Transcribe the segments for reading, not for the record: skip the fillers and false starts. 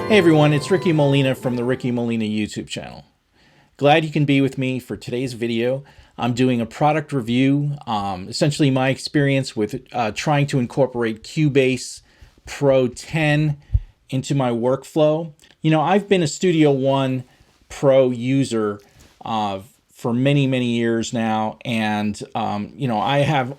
Hey everyone, it's Ricky Molina from the Ricky Molina YouTube channel. Glad you can be with me for today's video. I'm doing a product review, essentially my experience with trying to incorporate Cubase Pro 10 into my workflow. You know, I've been a Studio One Pro user for many years now, and you know, I have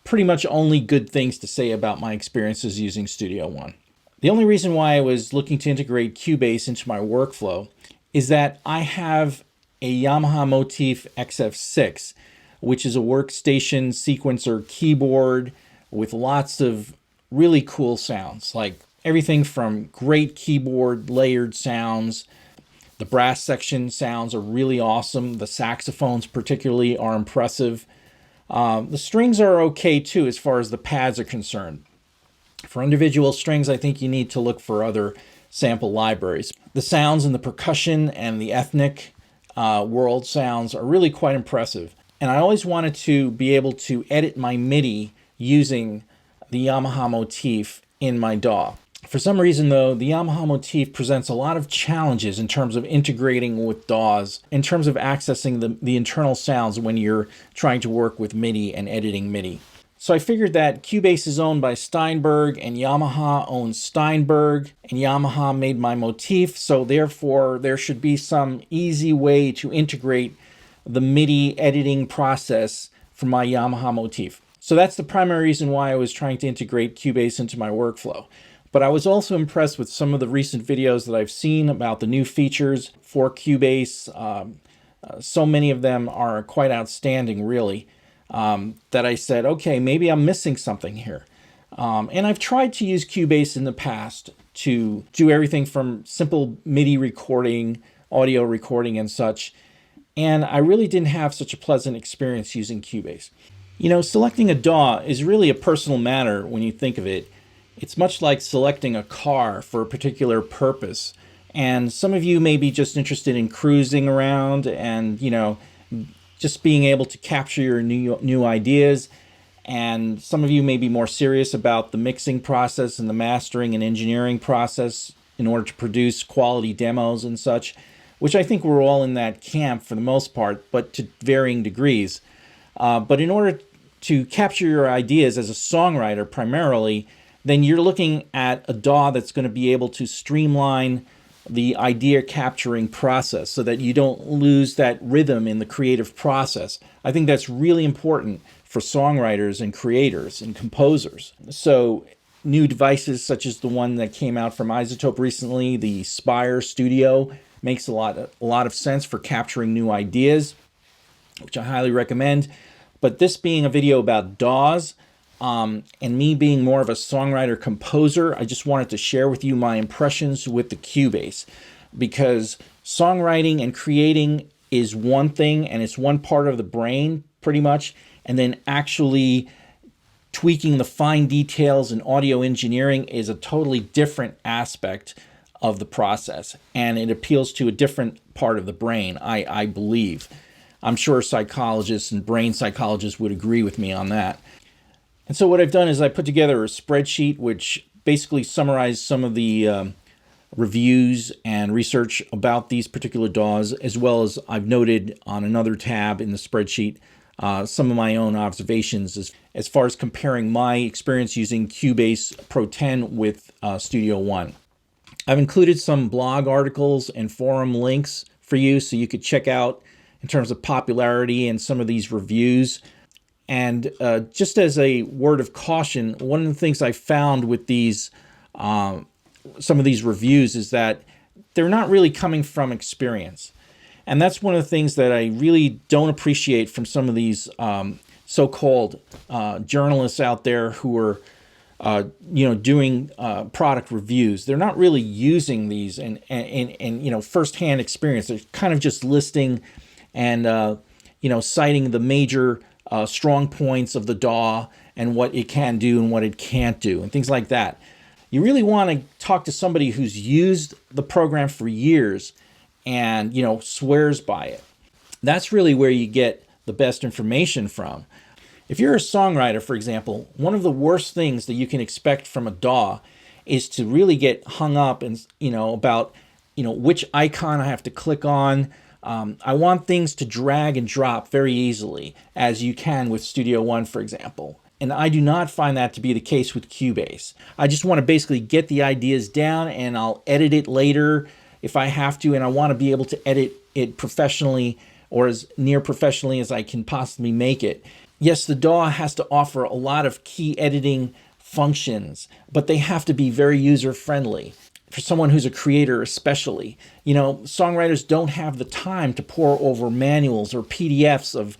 pretty much only good things to say about my experiences using Studio One. The only reason why I was looking to integrate Cubase into my workflow is that I have a Yamaha Motif XF6, which is a workstation sequencer keyboard with lots of really cool sounds, like everything from great keyboard layered sounds. The brass section sounds are really awesome. The saxophones particularly are impressive. The strings are okay too as far as the pads are concerned. For individual strings, I think you need to look for other sample libraries. The sounds and the percussion and the ethnic world sounds are really quite impressive. And I always wanted to be able to edit my MIDI using the Yamaha Motif in my DAW. For some reason though, the Yamaha Motif presents a lot of challenges in terms of integrating with DAWs, in terms of accessing the internal sounds when you're trying to work with MIDI and editing MIDI. So I figured that Cubase is owned by Steinberg and Yamaha owns Steinberg, and Yamaha made my Motif, so therefore there should be some easy way to integrate the MIDI editing process from my Yamaha Motif. So that's the primary reason why I was trying to integrate Cubase into my workflow. But I was also impressed with some of the recent videos that I've seen about the new features for Cubase. So many of them are quite outstanding, really. That I said, okay, maybe I'm missing something here. And I've tried to use Cubase in the past to do everything from simple MIDI recording, audio recording and such. And I really didn't have such a pleasant experience using Cubase. You know, selecting a DAW is really a personal matter when you think of it. It's much like selecting a car for a particular purpose. And some of you may be just interested in cruising around and, you know, just being able to capture your new ideas, and some of you may be more serious about the mixing process and the mastering and engineering process in order to produce quality demos and such, which I think we're all in that camp for the most part, but to varying degrees. But in order to capture your ideas as a songwriter primarily, then you're looking at a DAW that's going to be able to streamline the idea capturing process so that you don't lose that rhythm in the creative process. I think that's really important for songwriters and creators and composers. So new devices such as the one that came out from iZotope recently, the Spire Studio, makes a lot of sense for capturing new ideas, which I highly recommend. But this being a video about DAWs, and me being more of a songwriter-composer, I just wanted to share with you my impressions with the Cubase, because songwriting and creating is one thing, and it's one part of the brain, pretty much, and then actually tweaking the fine details and audio engineering is a totally different aspect of the process, and it appeals to a different part of the brain, I believe. I'm sure psychologists and brain psychologists would agree with me on that. And so what I've done is I put together a spreadsheet which basically summarized some of the reviews and research about these particular DAWs, as well as I've noted on another tab in the spreadsheet some of my own observations as far as comparing my experience using Cubase Pro 10 with Studio One. I've included some blog articles and forum links for you so you could check out in terms of popularity and some of these reviews. And just as a word of caution, one of the things I found with these, some of these reviews is that they're not really coming from experience. And that's one of the things that I really don't appreciate from some of these so-called journalists out there who are, you know, doing product reviews. They're not really using these and you know, firsthand experience. They're kind of just listing and, you know, citing the major strong points of the DAW and what it can do and what it can't do and things like that. You really want to talk to somebody who's used the program for years and, you know, swears by it. That's really where you get the best information from. If you're a songwriter, for example, one of the worst things that you can expect from a DAW is to really get hung up and, about, which icon I have to click on. I want things to drag and drop very easily, as you can with Studio One, for example. And I do not find that to be the case with Cubase. I just want to basically get the ideas down, and I'll edit it later if I have to, and I want to be able to edit it professionally, or as near professionally as I can possibly make it. Yes, the DAW has to offer a lot of key editing functions, but they have to be very user-friendly. For someone who's a creator especially, songwriters don't have the time to pore over manuals or PDFs of,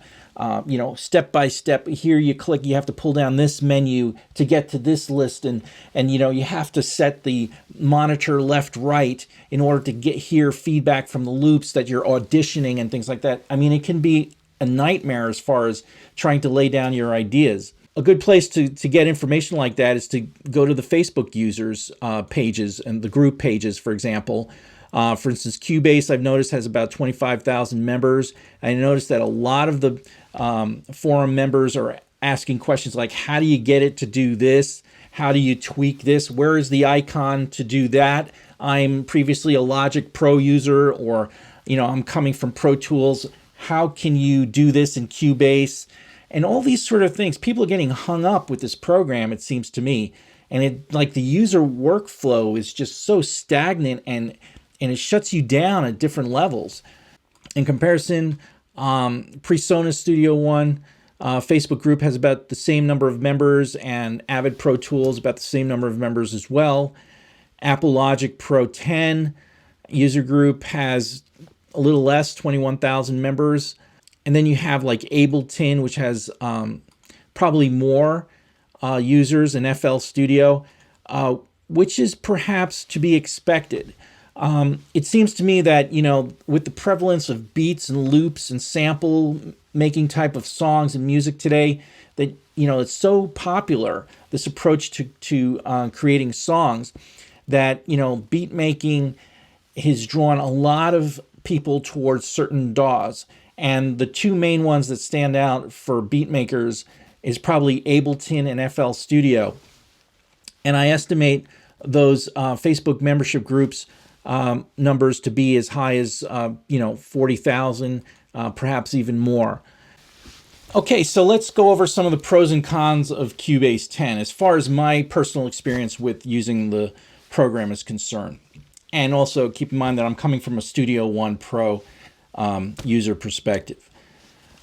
step by step. Here you click, you have to pull down this menu to get to this list, and you have to set the monitor left right in order to hear feedback from the loops that you're auditioning and things like that. I mean, it can be a nightmare as far as trying to lay down your ideas. A good place to get information like that is to go to the Facebook users pages and the group pages, for example. For instance, Cubase, I've noticed, has about 25,000 members. I noticed that a lot of the forum members are asking questions like, how do you get it to do this? How do you tweak this? Where is the icon to do that? I'm previously a Logic Pro user, or, I'm coming from Pro Tools. How can you do this in Cubase? And all these sort of things. People are getting hung up with this program, it seems to me. And the user workflow is just so stagnant, and it shuts you down at different levels. In comparison, PreSonus Studio One Facebook group has about the same number of members, and Avid Pro Tools about the same number of members as well. Apple Logic Pro 10 user group has a little less, 21,000 members. And then you have like Ableton, which has probably more users than FL Studio, which is perhaps to be expected. It seems to me that, with the prevalence of beats and loops and sample making type of songs and music today, that, it's so popular, this approach to creating songs, that, beat making has drawn a lot of people towards certain DAWs. And the two main ones that stand out for beat makers is probably Ableton and FL Studio. And I estimate those Facebook membership groups numbers to be as high as 40,000, perhaps even more. Okay, so let's go over some of the pros and cons of Cubase 10 as far as my personal experience with using the program is concerned. And also keep in mind that I'm coming from a Studio One Pro user perspective.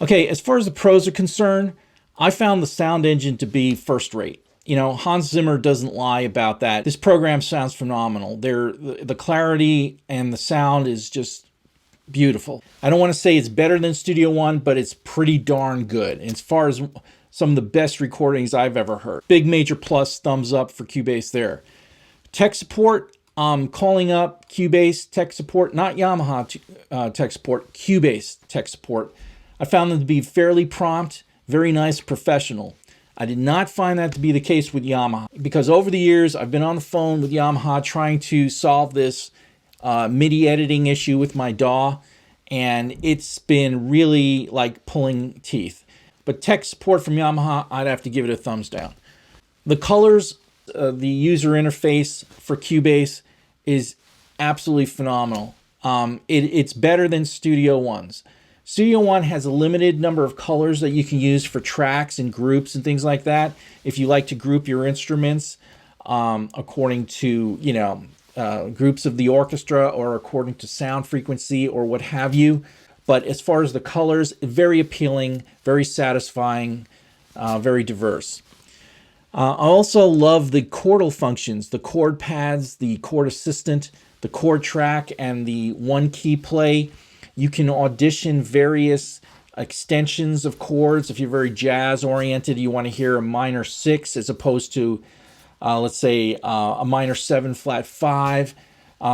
Okay, as far as the pros are concerned, I found the sound engine to be first rate. Hans Zimmer doesn't lie about that. This program sounds phenomenal. The clarity and the sound is just beautiful. I don't want to say it's better than Studio One, but it's pretty darn good as far as some of the best recordings I've ever heard. Big major plus, thumbs up for Cubase there. Tech support, calling up Cubase tech support, not Yamaha tech support, Cubase tech support. I found them to be fairly prompt, very nice, professional. I did not find that to be the case with Yamaha, because over the years I've been on the phone with Yamaha trying to solve this MIDI editing issue with my DAW, and it's been really like pulling teeth. But tech support from Yamaha, I'd have to give it a thumbs down. The colors, the user interface for Cubase is absolutely phenomenal. It's better than Studio One's. Studio One has a limited number of colors that you can use for tracks and groups and things like that. If you like to group your instruments according to, groups of the orchestra, or according to sound frequency or what have you. But as far as the colors, very appealing, very satisfying, very diverse. I also love the chordal functions, the chord pads, the chord assistant, the chord track, and the one key play. You can audition various extensions of chords. If you're very jazz oriented, you want to hear a minor 6 as opposed to, let's say, a minor 7 flat 5.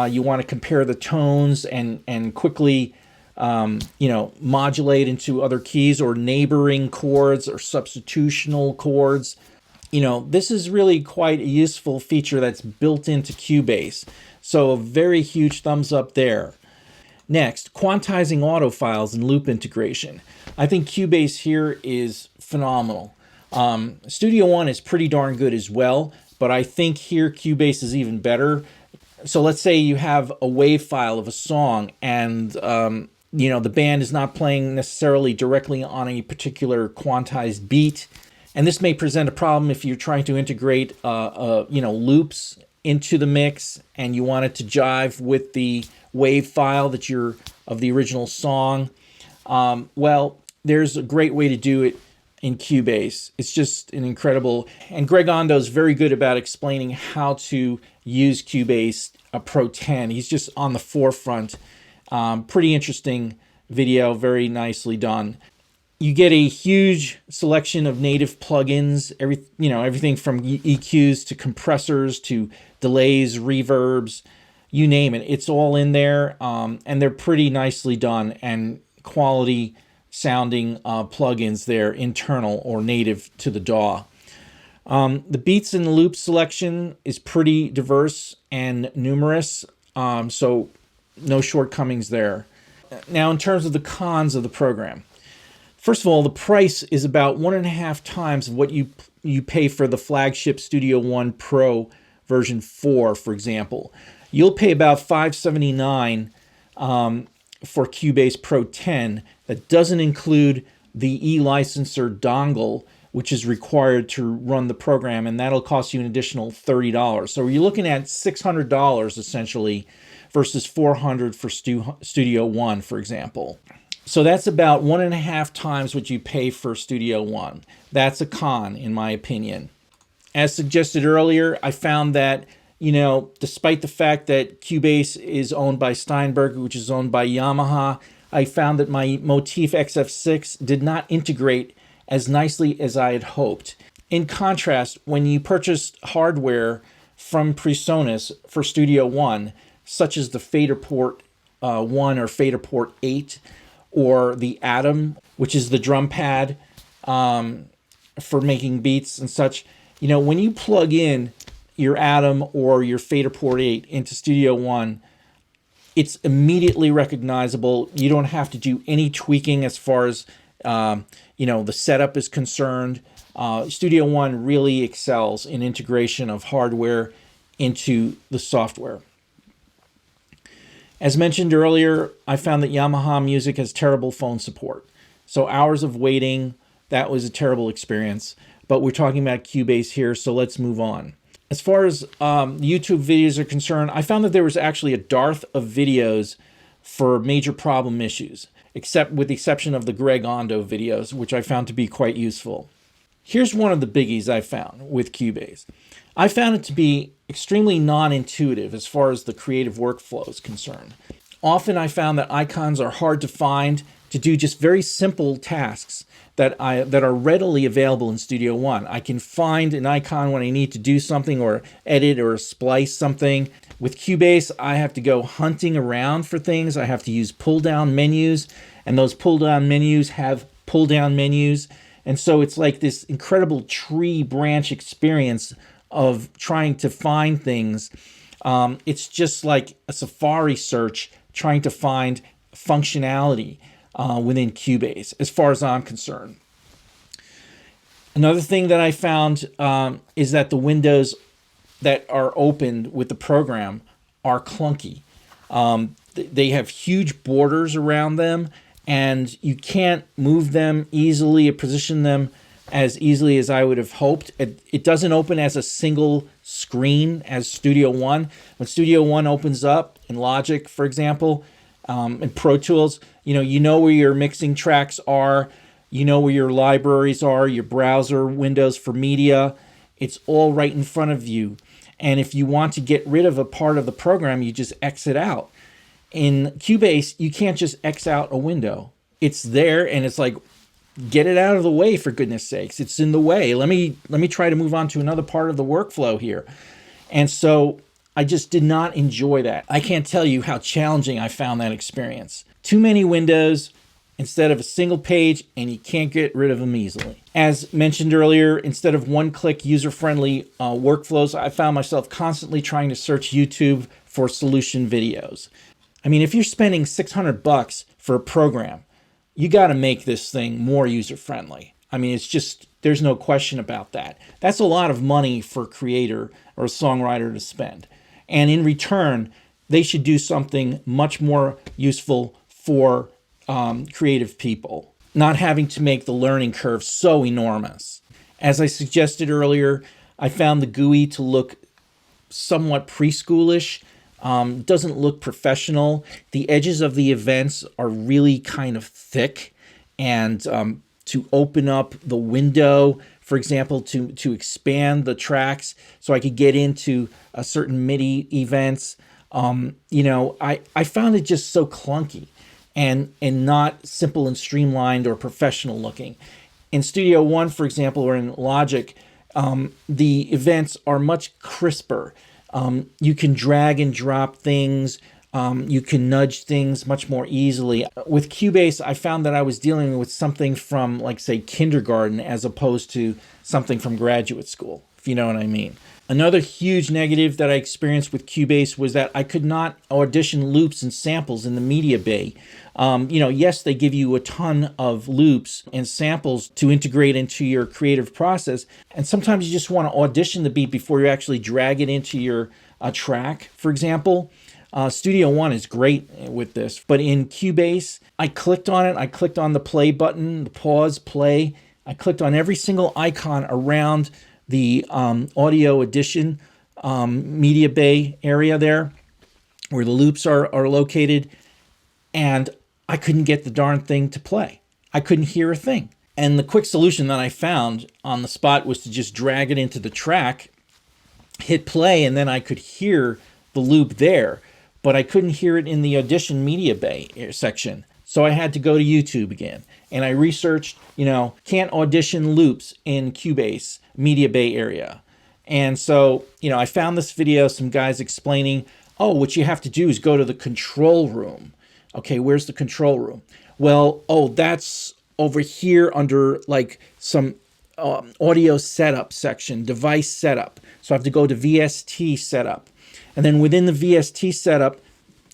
You want to compare the tones and quickly, modulate into other keys or neighboring chords or substitutional chords. This is really quite a useful feature that's built into Cubase. So a very huge thumbs up there. Next, quantizing auto files and loop integration. I think Cubase here is phenomenal. Studio One is pretty darn good as well, but I think here Cubase is even better. So let's say you have a wave file of a song, and the band is not playing necessarily directly on a particular quantized beat, and this may present a problem if you're trying to integrate loops into the mix and you want it to jive with the wave file of the original song. Well, there's a great way to do it in Cubase. It's just an incredible, and Greg Ondo is very good about explaining how to use Cubase Pro 10. He's just on the forefront. Pretty interesting video, very nicely done. You get a huge selection of native plugins, everything from EQs to compressors to delays, reverbs, you name it. It's all in there, and they're pretty nicely done and quality sounding plugins there, internal or native to the DAW. The beats and loop selection is pretty diverse and numerous, so no shortcomings there. Now, in terms of the cons of the program, first of all, the price is about 1.5 times what you pay for the flagship Studio One Pro version 4, for example. You'll pay about $579 for Cubase Pro 10. That doesn't include the e-licenser dongle, which is required to run the program, and that'll cost you an additional $30. So you're looking at $600 essentially versus $400 for Studio One, for example. So that's about 1.5 times what you pay for Studio One. That's a con, in my opinion. As suggested earlier, I found that, despite the fact that Cubase is owned by Steinberg, which is owned by Yamaha, I found that my Motif XF6 did not integrate as nicely as I had hoped. In contrast, when you purchase hardware from PreSonus for Studio One, such as the Faderport 1 or Faderport 8, or the Atom, which is the drum pad for making beats and such, when you plug in your Atom or your Faderport 8 into Studio One, it's immediately recognizable. You don't have to do any tweaking as far as the setup is concerned. Studio One really excels in integration of hardware into the software. As mentioned earlier, I found that Yamaha Music has terrible phone support. So hours of waiting, that was a terrible experience. But we're talking about Cubase here, so let's move on. As far as YouTube videos are concerned, I found that there was actually a dearth of videos for major problem issues, with the exception of the Greg Ondo videos, which I found to be quite useful. Here's one of the biggies I found with Cubase. I found it to be extremely non-intuitive as far as the creative workflow is concerned. Often I found that icons are hard to find to do just very simple tasks that are readily available in Studio One. I can find an icon when I need to do something or edit or splice something. With Cubase, I have to go hunting around for things. I have to use pull-down menus, and those pull-down menus have pull-down menus. And so it's like this incredible tree branch experience of trying to find things. It's just like a Safari search trying to find functionality within Cubase, as far as I'm concerned. Another thing that I found is that the windows that are opened with the program are clunky. They have huge borders around them, and you can't move them easily or position them as easily as I would have hoped. It doesn't open as a single screen as Studio One. When Studio One opens up in Logic, for example, in Pro Tools, you know where your mixing tracks are, you know where your libraries are, your browser windows for media. It's all right in front of you. And if you want to get rid of a part of the program, you just exit out. In Cubase, you can't just X out a window. It's there, and it's like, get it out of the way, for goodness sakes. It's in the way. Let me try to move on to another part of the workflow here. And so I just did not enjoy that. I can't tell you how challenging I found that experience. Too many windows instead of a single page, and you can't get rid of them easily. As mentioned earlier, instead of one-click user-friendly workflows, I found myself constantly trying to search YouTube for solution videos. I mean, if you're spending $600 for a program, you got to make this thing more user-friendly. I mean, it's just, There's no question about that. That's a lot of money for a creator or a songwriter to spend. And in return, they should do something much more useful for creative people, not having to make the learning curve so enormous. As I suggested earlier, I found the GUI to look somewhat preschoolish. Doesn't look professional. The edges of the events are really kind of thick, and to open up the window, for example, to expand the tracks so I could get into a certain MIDI events, I found it just so clunky and not simple and streamlined or professional looking. In Studio One, for example, or in Logic, the events are much crisper. You can drag and drop things. You can nudge things much more easily. With Cubase, I found that I was dealing with something from, like, say, kindergarten as opposed to something from graduate school, if you know what I mean. Another huge negative that I experienced with Cubase was that I could not audition loops and samples in the media bay. Yes, they give you a ton of loops and samples to integrate into your creative process, and sometimes you just want to audition the beat before you actually drag it into your track, for example. Studio One is great with this, but in Cubase, I clicked on it. I clicked on the play button, the pause, play. I clicked on every single icon around the audio edition media bay area there, where the loops are located, and I couldn't get the darn thing to play. I couldn't hear a thing. And the quick solution that I found on the spot was to just drag it into the track, hit play, and then I could hear the loop there, but I couldn't hear it in the audition media bay section. So I had to go to YouTube again, and I researched, can't audition loops in Cubase media bay area. And so, I found this video, some guys explaining, what you have to do is go to the control room. Okay, where's the control room? Well, that's over here under like some audio setup section, device setup. So I have to go to VST setup. And then within the VST setup,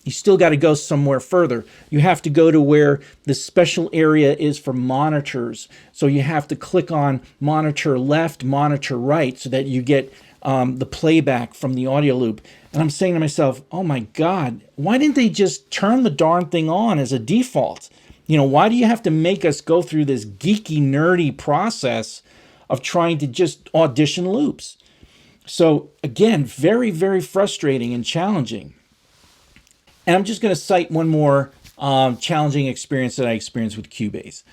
you still got to go somewhere further. You have to go to where the special area is for monitors. So you have to click on monitor left, monitor right, so that you get the playback from the audio loop. And I'm saying to myself, oh my God, why didn't they just turn the darn thing on as a default? Why do you have to make us go through this geeky, nerdy process of trying to just audition loops? So again, very, very frustrating and challenging. And I'm just going to cite one more challenging experience that I experienced with Cubase.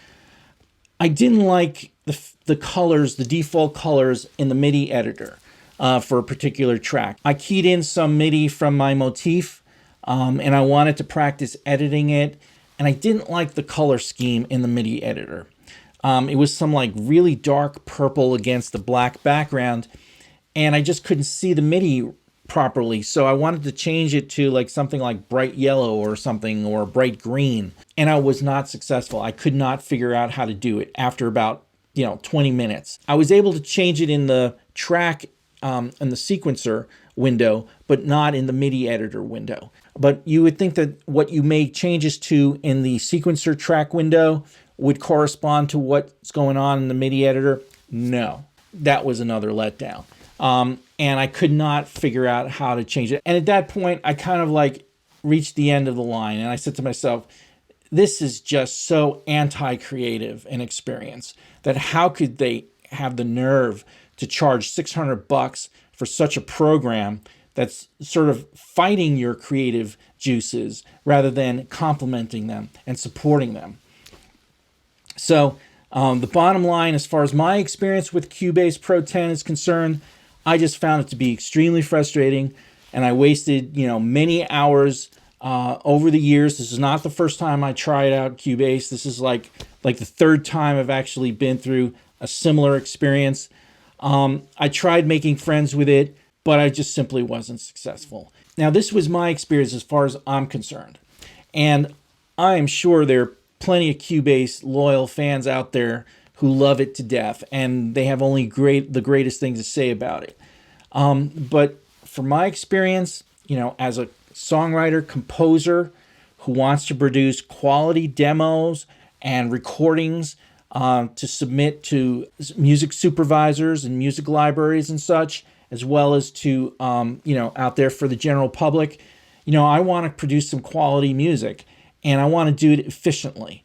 I didn't like the colors, the default colors in the MIDI editor for a particular track. I keyed in some MIDI from my Motif, and I wanted to practice editing it, and I didn't like the color scheme in the MIDI editor. It was some like really dark purple against the black background, and I just couldn't see the MIDI properly. So I wanted to change it to like something like bright yellow or something, or bright green. And I was not successful. I could not figure out how to do it after about 20 minutes. I was able to change it in the track in the sequencer window, but not in the MIDI editor window. But you would think that what you make changes to in the sequencer track window would correspond to what's going on in the MIDI editor. No, that was another letdown. And I could not figure out how to change it. And at that point, I kind of like reached the end of the line, and I said to myself, this is just so anti-creative an experience that how could they have the nerve to charge $600 for such a program that's sort of fighting your creative juices rather than complementing them and supporting them. So the bottom line, as far as my experience with Cubase Pro 10 is concerned, I just found it to be extremely frustrating, and I wasted, many hours over the years. This is not the first time I tried out Cubase. This is like the third time I've actually been through a similar experience. I tried making friends with it, but I just simply wasn't successful. Now, this was my experience as far as I'm concerned, and I am sure there are plenty of Cubase loyal fans out there who love it to death, and they have only the greatest things to say about it. But for my experience, as a songwriter, composer who wants to produce quality demos and recordings to submit to music supervisors and music libraries and such, as well as to, out there for the general public. I want to produce some quality music, and I want to do it efficiently.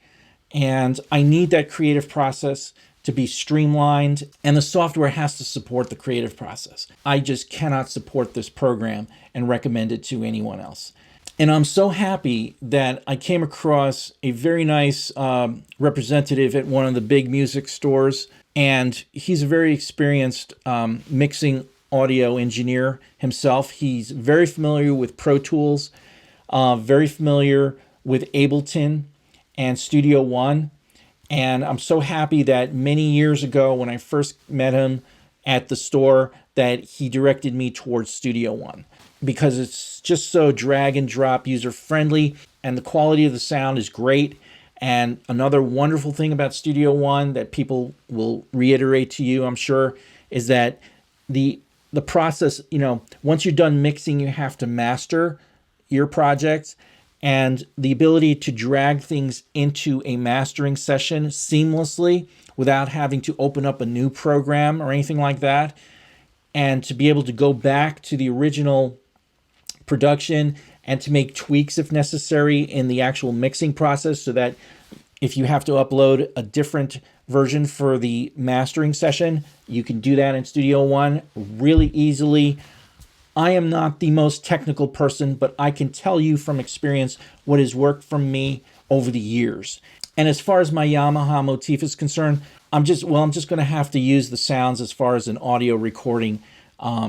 And I need that creative process to be streamlined, and the software has to support the creative process. I just cannot support this program and recommend it to anyone else. And I'm so happy that I came across a very nice representative at one of the big music stores, and he's a very experienced mixing audio engineer himself. He's very familiar with Pro Tools, very familiar with Ableton and Studio One. And I'm so happy that many years ago when I first met him at the store that he directed me towards Studio One, because it's just so drag and drop user friendly and the quality of the sound is great. And another wonderful thing about Studio One that people will reiterate to you, I'm sure, is that the process, once you're done mixing, you have to master your projects, and the ability to drag things into a mastering session seamlessly without having to open up a new program or anything like that, and to be able to go back to the original production and to make tweaks if necessary in the actual mixing process, so that if you have to upload a different version for the mastering session, you can do that in Studio One really easily. I am not the most technical person, but I can tell you from experience what has worked for me over the years. And as far as my Yamaha Motif is concerned, I'm just going to have to use the sounds as far as an audio recording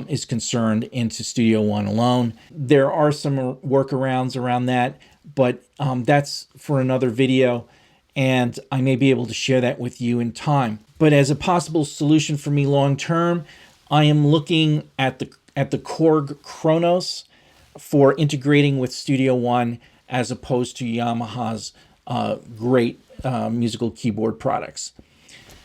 is concerned into Studio One alone. There are some workarounds around that, but that's for another video, and I may be able to share that with you in time. But as a possible solution for me long term, I am looking at the Korg Kronos for integrating with Studio One as opposed to Yamaha's great musical keyboard products.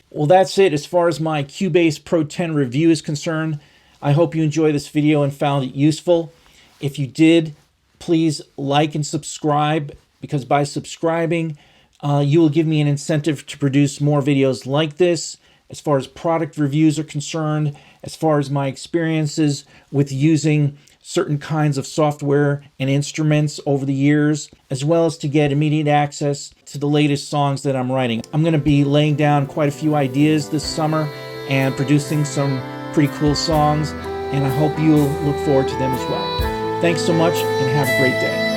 Well, that's it as far as my Cubase Pro 10 review is concerned. I hope you enjoyed this video and found it useful. If you did, please like and subscribe, because by subscribing, you will give me an incentive to produce more videos like this, as far as product reviews are concerned, as far as my experiences with using certain kinds of software and instruments over the years, as well as to get immediate access to the latest songs that I'm writing. I'm going to be laying down quite a few ideas this summer and producing some pretty cool songs, and I hope you'll look forward to them as well. Thanks so much, and have a great day.